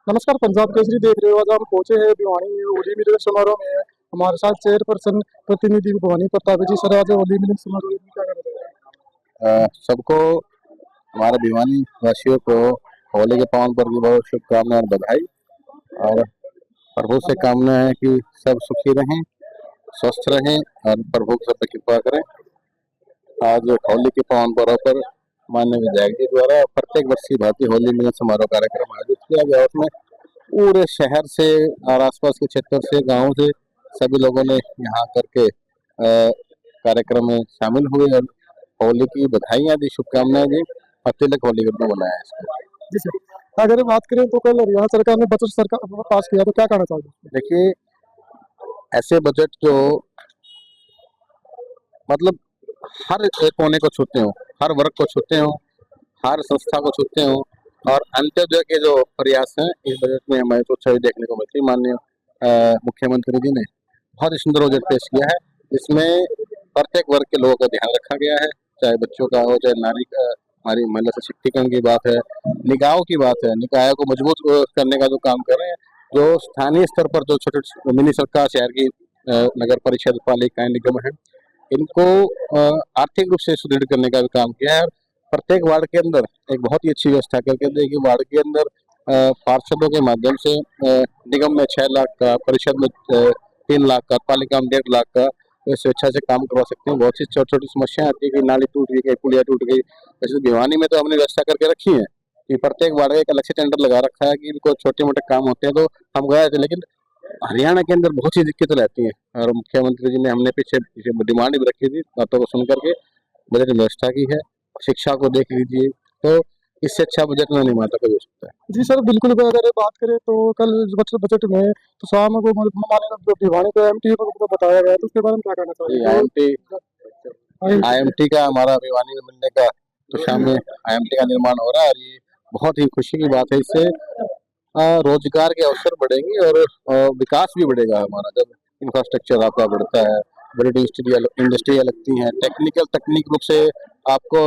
नमस्कार, पंजाब केसरी देख रहे हो। आज हम पहुंचे हैं भिवानी में होली मिलन समारोह में। हमारे साथ चेयरपर्सन प्रतिनिधि भवानी प्रताप जी सर। आज होली मिलन समारोह में क्या कर रहे हैं? सबको, हमारे भिवानी वासियों को होली के पावन पर्व की बहुत शुभकामनाएं और बधाई। और प्रभु से कामना है कि सब सुखी रहें, स्वस्थ रहें और प्रभु सब पे कृपा करें। आज होली के पावन पर्व पर माननीय विधायक जी द्वारा प्रत्येक वर्षीय भांति होली मिलन समारोह कार्यक्रम आयोजित किया गया। उसमें पूरे शहर से और आसपास के क्षेत्र से, गांव से सभी लोगों ने यहाँ करके कार्यक्रम में शामिल हुए और होली की बधाइयाँ दी, शुभकामनाएं दी और तिलक होली का बनाया इसको। जी सर, अगर बात करें तो कल हरियाणा सरकार ने बजट सरकार पास किया, तो क्या कहना चाहोगे? देखिए, ऐसे बजट जो मतलब हर एक कोने को छूते हो, हर वर्ग को छूते हो, हर संस्था को छूते हो और अंत्योदय के जो प्रयास हैं, इस बजट में हमें तो छवि देखने को मिलती है। माननीय मुख्यमंत्री जी ने बहुत ही सुंदर बजट पेश किया है। इसमें प्रत्येक वर्ग के लोगों का ध्यान रखा गया है, चाहे बच्चों का हो, चाहे नारी का, हमारी महिला सशक्तिकरण की बात है, निकायों की बात है, निकायों को मजबूत करने का जो काम कर रहे हैं, जो स्थानीय स्तर पर जो छोटे मिनी सरकार, शहर की नगर परिषद, पालिकाएं, निगम है, इनको आर्थिक रूप से सुदृढ़ करने का भी काम किया है। प्रत्येक वार्ड के अंदर एक बहुत ही अच्छी व्यवस्था करके दी कि वार्ड के अंदर पार्षदों के माध्यम से निगम में 6 लाख का, परिषद में 3 लाख का, पालिका में 1.5 लाख का स्वेच्छा से काम करवा सकते हैं। बहुत सी छोटी छोटी समस्या आती है कि नाली टूट गई, पुलिया टूट गई। जैसे भिवानी में तो हमने व्यवस्था करके रखी है कि प्रत्येक वार्ड का एक अलग से टेंडर लगा रखा है कि इनको छोटे मोटे काम होते हैं तो हम गए थे। लेकिन हरियाणा के अंदर बहुत सी दिक्कतें रहती हैं और मुख्यमंत्री जी ने हमने पीछे डिमांड भी रखी थी, बातों को सुन करके बजट में व्यवस्था की है। शिक्षा को देख लीजिए, तो इससे अच्छा बजट में नहीं माता कोई हो सकता है। जी सर, बिल्कुल। अगर बात करें तो कल बजट में तो शाम को माननीय भिवानी को एमटी को बताया गया, तो उसके बारे में क्या कहना चाहोगे? आईएमटी का हमारा भिवानी में मिलने का, तो शाम में आईएमटी का निर्माण हो रहा है और ये बहुत ही खुशी की बात है। इससे रोजगार के अवसर बढ़ेंगे और विकास भी बढ़ेगा हमारा। जब इंफ्रास्ट्रक्चर आपका बढ़ता है, बड़ी इंडस्ट्रियाँ लगती हैं, टेक्निकल तकनीक रूप से आपको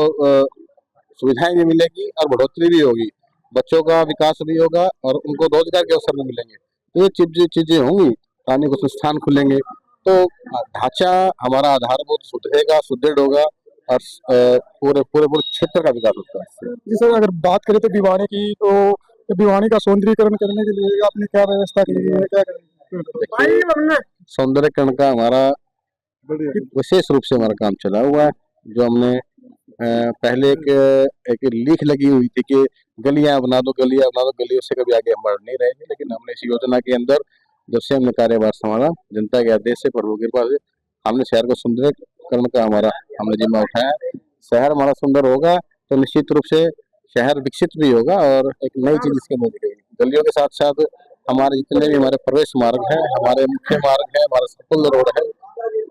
सुविधाएं भी मिलेगी और बढ़ोतरी भी होगी, बच्चों का विकास भी होगा और उनको रोजगार के अवसर भी मिलेंगे। तो ये चीजें होंगी, पानी को संस्थान खुलेंगे, तो ढांचा हमारा आधारभूत सुधरेगा, सुदृढ़ होगा और पूरे पूरे पूरे क्षेत्र का विकास होता है। जी सर, अगर बात करें तो भिवानी की, तो भिवानी का सौंदर्यीकरण करने के लिए आपने क्या व्यवस्था की है, क्या करेंगे? सौंदर्यीकरण का हमारा विशेष रूप से हमारा काम चला हुआ है। जो हमने पहले एक लीख लगी हुई थी कि गलियां बना दो, गलियां बना दो, गलियों से कभी आगे हम बढ़ नहीं रहे थे। लेकिन हमने इस योजना के अंदर जब से हमने कार्यभार संभाला, जनता के आदेश से, प्रभु की कृपा से, हमने शहर को सुंदरीकरण का हमने जिम्मा उठाया है। शहर हमारा सुंदर होगा तो निश्चित रूप से शहर विकसित भी होगा और एक नई चीज इसके अंदर दिखेगी। गलियों के साथ साथ हमारे जितने भी हमारे प्रवेश मार्ग है, हमारे मुख्य मार्ग है, हमारा सर्कुलर रोड है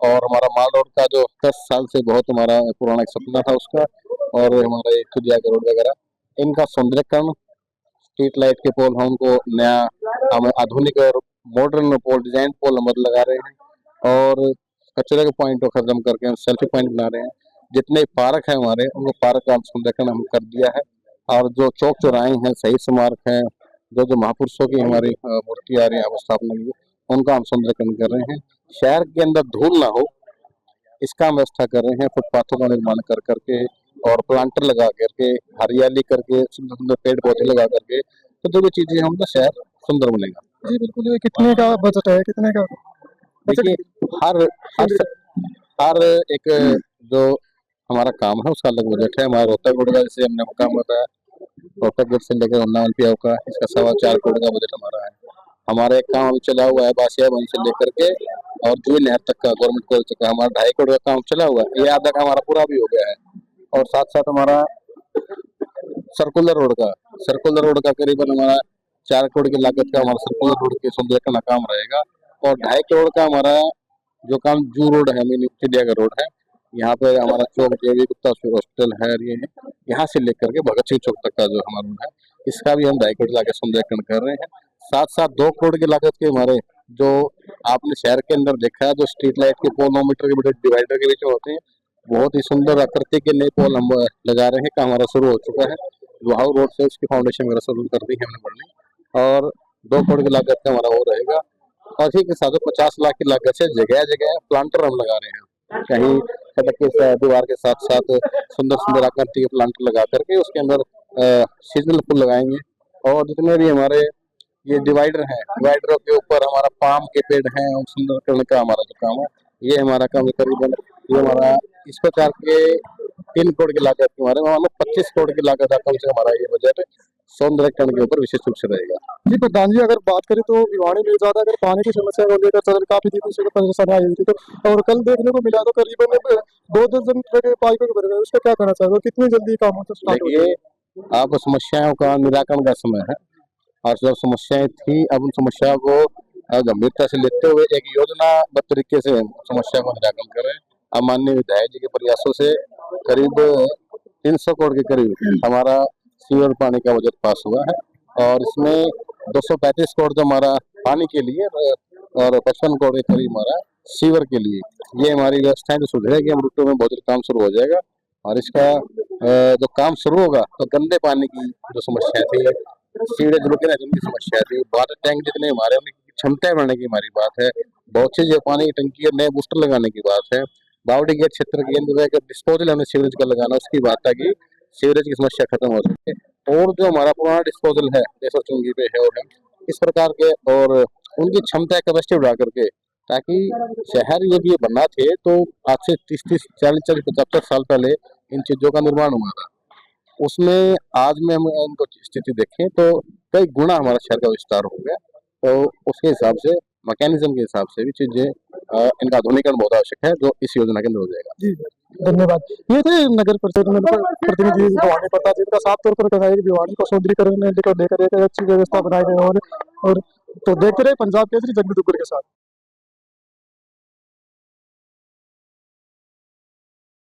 और हमारा माल रोड का जो 10 साल से बहुत हमारा पुराना एक सपना था उसका, और हमारा एक खुदिया रोड वगैरह, इनका सौंदर्यकरण, स्ट्रीट लाइट के पोल हम उनको नया, हम आधुनिक और मॉडर्न पोल, डिजाइन पोल हम लगा रहे हैं और कचरे के पॉइंट को खत्म करके हम सेल्फी पॉइंट बना रहे हैं। जितने पार्क है हमारे, उनको पार्क का सौंदर्यकरण हम कर दिया है और जो चौक चौराहे हैं, शहीद स्मारक है, जो महापुरुषों की हमारी मूर्ति आ रही है स्थापना की, उनका हम सौंदर्यकरण कर रहे हैं। शहर के अंदर धूल ना हो, इसका हम व्यवस्था कर रहे हैं। फुटपाथों का निर्माण कर करके और प्लांटर लगा करके, हरियाली करके, सुंदर सुंदर पेड़ पौधे लगा करके, तो जो भी चीजें होंगी शहर सुंदर बनेगा। जी बिल्कुल। ये कितने का बजट है, कितने का? देखिए, हर हर हर एक जो हमारा काम है उसका अलग बजट है। हमारा रोहतक रोड का, जैसे हमने काम बताया, रोहतक गेट से लेकर उन्नावन पियाव का, इसका 4.25 करोड़ का बजट हमारा है। हमारा एक काम अभी चला हुआ है बासिया बंद से लेकर के और जुई नहर तक का, गवर्नमेंट कॉलेज तक का, हमारा 2.5 करोड़ का काम चला हुआ है। ये आधा का हमारा पूरा भी हो गया है। और साथ साथ हमारा सर्कुलर रोड का करीबन हमारा 4 करोड़ की लागत का हमारा सर्कुलर रोड के सौंदर्यीकरण का काम रहेगा। और 2.5 करोड़ का हमारा जो काम जू रोड है, मिनी चिड़िया का रोड है, यहाँ पे हमारा चौक देवी गुप्ता हॉस्पिटल है, ये यहाँ से लेकर के भगत सिंह चौक तक का जो हमारा रोड है, इसका भी हम 2.5 करोड़ लागत सौंदर्यीकरण कर रहे हैं। साथ साथ 2 करोड़ की लागत के हमारे जो आपने शहर के अंदर देखा है, जो स्ट्रीट लाइट के पोल 9 मीटर के बड़े डिवाइडर के बीच में होते हैं, बहुत ही सुंदर आकृति के नए पोल हम लगा रहे हैं। का हमारा शुरू हो चुका है। लोहाऊ रोड से उसकी फाउंडेशन वगैरह शुरू कर दी है हमने बढ़नी। और 2 करोड़ की लागत का हमारा वो रहेगा। और इसी के साथ 50 लाख की लागत से जगह जगह प्लांटर हम लगा रहे हैं। कहीं सड़क के दीवार के साथ साथ सुंदर सुंदर आकृति के प्लांटर लगा करके उसके अंदर सीजनल फूल लगाएंगे। और जितने भी हमारे ये डिवाइडर हैं, डिवाइडरों के ऊपर हमारा पाम के पेड़ हैं और सुंदर करने का हमारा जो काम है, ये हमारा काम करीबन ये हमारा इस प्रकार के 3 करोड़ की लागत के हमारे मान लो 25 करोड़ की लागत कम से हमारा ये बजट सौंदर्यकरण के ऊपर विशेष रूप से रहेगा। जी प्रधान जी, अगर बात करें तो भिवानी में ज्यादा अगर पानी की समस्या को लेकर सर काफी दिनों से परेशानी आई हुई थी, तो और कल देखने को मिला तो करीबन 2 दर्जन के पाइपों के भर गए। उसका क्या कहना चाहिए, कितनी जल्दी काम होता स्टार्ट हो जाएगा? देखिए, अब समस्याओं का निराकरण का समय है और जब समस्याएं थी अब उन समस्याओं को गंभीरता से लेते हुए एक योजनाबद्ध तरीके से समस्या को निराकरण करें। अब माननीय विधायक जी के प्रयासों से करीब 300 करोड़ के करीब हमारा सीवर पानी का बजट पास हुआ है और इसमें 235 करोड़ तो हमारा पानी के लिए और 55 करोड़ के करीब हमारा सीवर के लिए। ये हमारी व्यवस्थाएं जो सुधरेगी, हम रुटों में बहुत जल्द काम शुरू हो जाएगा और इसका जो काम शुरू होगा तो गंदे पानी की जो समस्या थी, सीवरेज रुके रहने की समस्या थी, वाटर टैंक जितने हमारे उनकी क्षमता बढ़ाने की हमारी बात है, बहुत सी जो पानी की टंकी और नए बूस्टर लगाने की बात है, बावड़ी गेट क्षेत्र के अंदर डिस्पोजल हमें सीवरेज का लगाना, उसकी बात है कि सीवरेज की समस्या खत्म हो सके। और जो हमारा पुराना डिस्पोजल है जैसा चुंगी पे है और है इस प्रकार के और उनकी क्षमता कैपेसिटी बढ़ा करके, ताकि शहर जब ये बना थे तो आज से 30 40 75 साल पहले इन चीजों का निर्माण हुआ था। उसमें आज में हम इनको स्थिति देखें तो कई गुना हमारा शहर का विस्तार हो गया। तो उसके हिसाब से मैकेनिज्म के हिसाब से भी चीजें इनका आधुनिकरण बहुत आवश्यक है, जो इस योजना के अंदर हो जाएगा। जी धन्यवाद। ये थे नगर परिषद में प्रतिनिधि भिवानी प्रताप, जिनका साफ तौर पर कहना है कि भिवानी को सौंदर्यीकरण को लेकर एक अच्छी व्यवस्था बनाई गई। और तो देखते रहे पंजाब केसरी जगदीप दुग्गल के साथ।